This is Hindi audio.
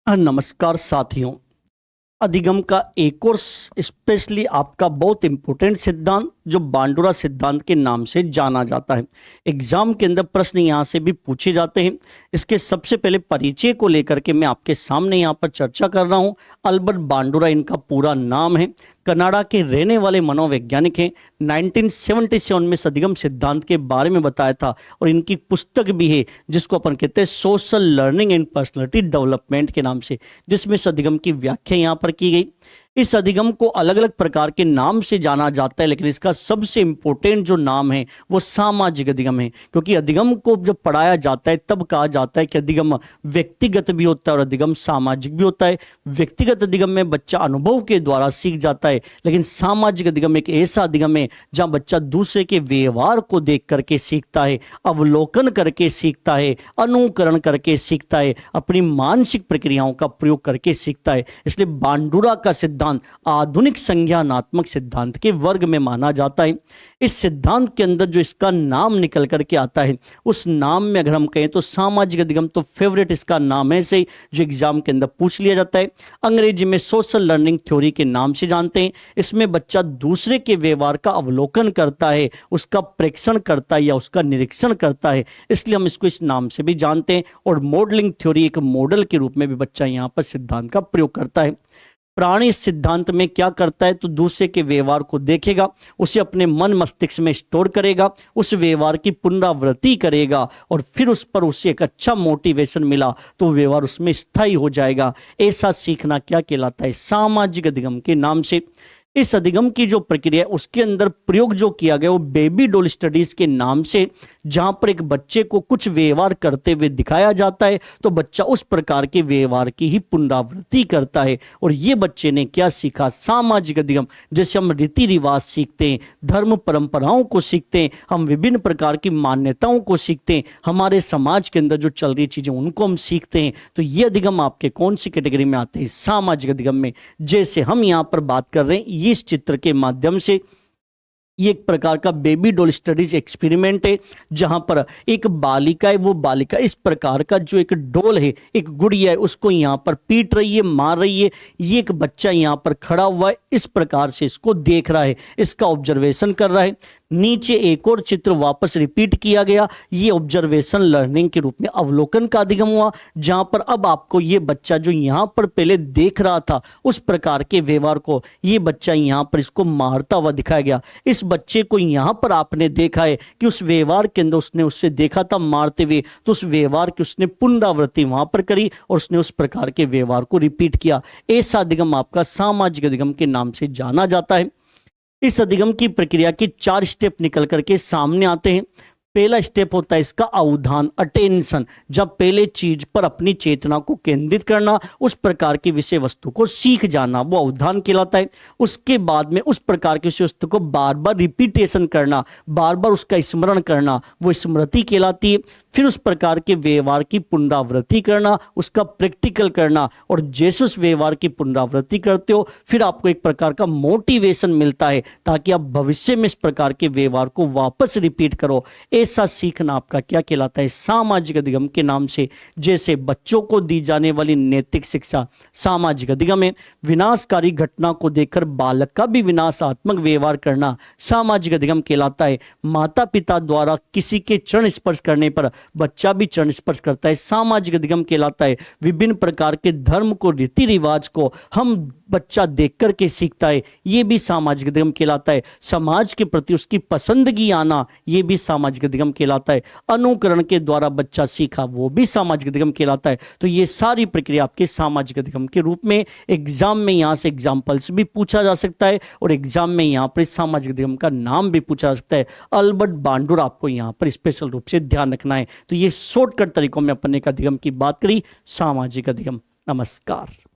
नमस्कार साथियों। अधिगम का एक और स्पेशली आपका बहुत इंपॉर्टेंट सिद्धांत जो बांडुरा सिद्धांत के नाम से जाना जाता है। एग्जाम के अंदर प्रश्न यहाँ से भी पूछे जाते हैं। इसके सबसे पहले परिचय को लेकर के मैं आपके सामने यहाँ पर चर्चा कर रहा हूँ। अल्बर्ट बांडुरा इनका पूरा नाम है। कनाडा के रहने वाले मनोवैज्ञानिक हैं। 1977 में अधिगम सिद्धांत के बारे में बताया था और इनकी पुस्तक भी है जिसको अपन कहते हैं social learning and personality development के नाम से, जिसमें अधिगम की व्याख्या यहाँ पर की गई। इस अधिगम को अलग अलग प्रकार के नाम से जाना जाता है, लेकिन इसका सबसे इंपॉर्टेंट जो नाम है वो सामाजिक अधिगम है, क्योंकि अधिगम को जब पढ़ाया जाता है तब कहा जाता है कि अधिगम व्यक्तिगत भी होता है और अधिगम सामाजिक भी होता है। व्यक्तिगत अधिगम में बच्चा अनुभव के द्वारा सीख जाता है, लेकिन सामाजिक अधिगम एक ऐसा अधिगम है जहां बच्चा दूसरे के व्यवहार को देख करके सीखता है, अवलोकन करके सीखता है, अनुकरण करके सीखता है, अपनी मानसिक प्रक्रियाओं का प्रयोग करके सीखता है। इसलिए बांडुरा का सिद्धांत आधुनिक संज्ञानात्मक सिद्धांत के वर्ग में माना जाता है। इस सिद्धांत के अंदर जो इसका नाम निकल करके आता है, उस नाम में अगर हम कहें तो सामाजिक अधिगम तो फेवरेट इसका नाम है से जो एग्जाम के अंदर पूछ लिया जाता है। अंग्रेजी में सोशल लर्निंग थ्योरी के नाम से जानते हैं। इसमें बच्चा दूसरे के व्यवहार का अवलोकन करता है, उसका प्रेक्षण करता है या उसका निरीक्षण करता है, इसलिए हम इसको इस नाम से भी जानते हैं। और मॉडलिंग थ्योरी एक मॉडल के रूप में भी बच्चा यहाँ पर सिद्धांत का प्रयोग करता है। प्राणी सिद्धांत में क्या करता है तो दूसरे के व्यवहार को देखेगा, उसे अपने मन मस्तिष्क में स्टोर करेगा, उस व्यवहार की पुनरावृत्ति करेगा और फिर उस पर उसे एक अच्छा मोटिवेशन मिला तो व्यवहार उसमें स्थायी हो जाएगा। ऐसा सीखना क्या कहलाता है? सामाजिक अधिगम के नाम से। इस अधिगम की जो प्रक्रिया है उसके अंदर प्रयोग जो किया गया वो बेबी डॉल स्टडीज के नाम से, जहां पर एक बच्चे को कुछ व्यवहार करते हुए दिखाया जाता है तो बच्चा उस प्रकार के व्यवहार की ही पुनरावृत्ति करता है। और ये बच्चे ने क्या सीखा? सामाजिक अधिगम। जैसे हम रीति रिवाज सीखते हैं, धर्म परंपराओं को सीखते हैं, हम विभिन्न प्रकार की मान्यताओं को सीखते हैं, हमारे समाज के अंदर जो चल रही चीजें उनको हम सीखते हैं, तो ये अधिगम आपके कौन सी कैटेगरी में आते हैं? सामाजिक अधिगम में। जैसे हम यहाँ पर बात कर रहे हैं इस चित्र के माध्यम से, ये एक प्रकार का बेबी डॉल स्टडीज एक्सपेरिमेंट है जहां पर एक बालिका है, वो बालिका इस प्रकार का जो एक डॉल है, एक गुड़िया है, उसको यहां पर पीट रही है, मार रही है। ये एक बच्चा यहां पर खड़ा हुआ है, इस प्रकार से इसको देख रहा है, इसका ऑब्जर्वेशन कर रहा है। नीचे एक और चित्र वापस रिपीट किया गया, ये ऑब्जर्वेशन लर्निंग के रूप में अवलोकन का अधिगम हुआ, जहां पर अब आपको ये बच्चा जो यहां पर पहले देख रहा था उस प्रकार के व्यवहार को, ये बच्चा यहां पर इसको मारता हुआ दिखाया गया। इस बच्चे को यहां पर आपने देखा है कि उस व्यवहार के अंदर उसने उससे देखा था मारते हुए, तो उस व्यवहार की उसने पुनरावृत्ति वहां पर करी और उसने उस प्रकार के व्यवहार को रिपीट किया। ऐसा अधिगम आपका सामाजिक अधिगम के नाम से जाना जाता है। इस अधिगम की प्रक्रिया के 4 स्टेप निकल करके सामने आते हैं। पहला स्टेप होता है इसका अवधान, अटेंशन, जब पहले चीज पर अपनी चेतना को केंद्रित करना, उस प्रकार की विषय वस्तु को सीख जाना, वो अवधान कहलाता है। उसके बाद में उस प्रकार की विषय वस्तु को बार बार रिपीटेशन करना, बार बार उसका स्मरण करना, वो स्मृति कहलाती है। फिर उस प्रकार के व्यवहार की पुनरावृत्ति करना, उसका प्रैक्टिकल करना, और जैसे उस व्यवहार की पुनरावृत्ति करते हो फिर आपको एक प्रकार का मोटिवेशन मिलता है ताकि आप भविष्य में इस प्रकार के व्यवहार को वापस रिपीट करो। ऐसा सीखना आपका क्या कहलाता है? सामाजिक अधिगम के नाम से। जैसे बच्चों को दी जाने वाली नैतिक शिक्षा सामाजिक अधिगम है। विनाशकारी घटना को देखकर बालक का भी विनाशात्मक व्यवहार करना सामाजिक अधिगम कहलाता है। माता पिता द्वारा किसी के चरण स्पर्श करने पर बच्चा भी चरण स्पर्श करता है, सामाजिक अधिगम कहलाता है। विभिन्न प्रकार के धर्म को, रीति रिवाज को हम बच्चा देख करके सीखता है, ये भी सामाजिक अधिगम कहलाता है। समाज के प्रति उसकी पसंदगी आना, ये भी सामाजिक अधिगम कहलाता है। अनुकरण के द्वारा बच्चा सीखा, वो भी सामाजिक अधिगम कहलाता है। तो ये सारी प्रक्रिया आपके सामाजिक अधिगम के रूप में एग्जाम में यहाँ से एग्जाम्पल्स भी पूछा जा सकता है और एग्जाम में यहाँ पर सामाजिक अधिगम का नाम भी पूछा जा सकता है। अल्बर्ट बांडुरा आपको यहाँ पर स्पेशल रूप से ध्यान रखना है। तो ये शॉर्टकट तरीकों में अपन एक अधिगम की बात करी, सामाजिक अधिगम। नमस्कार।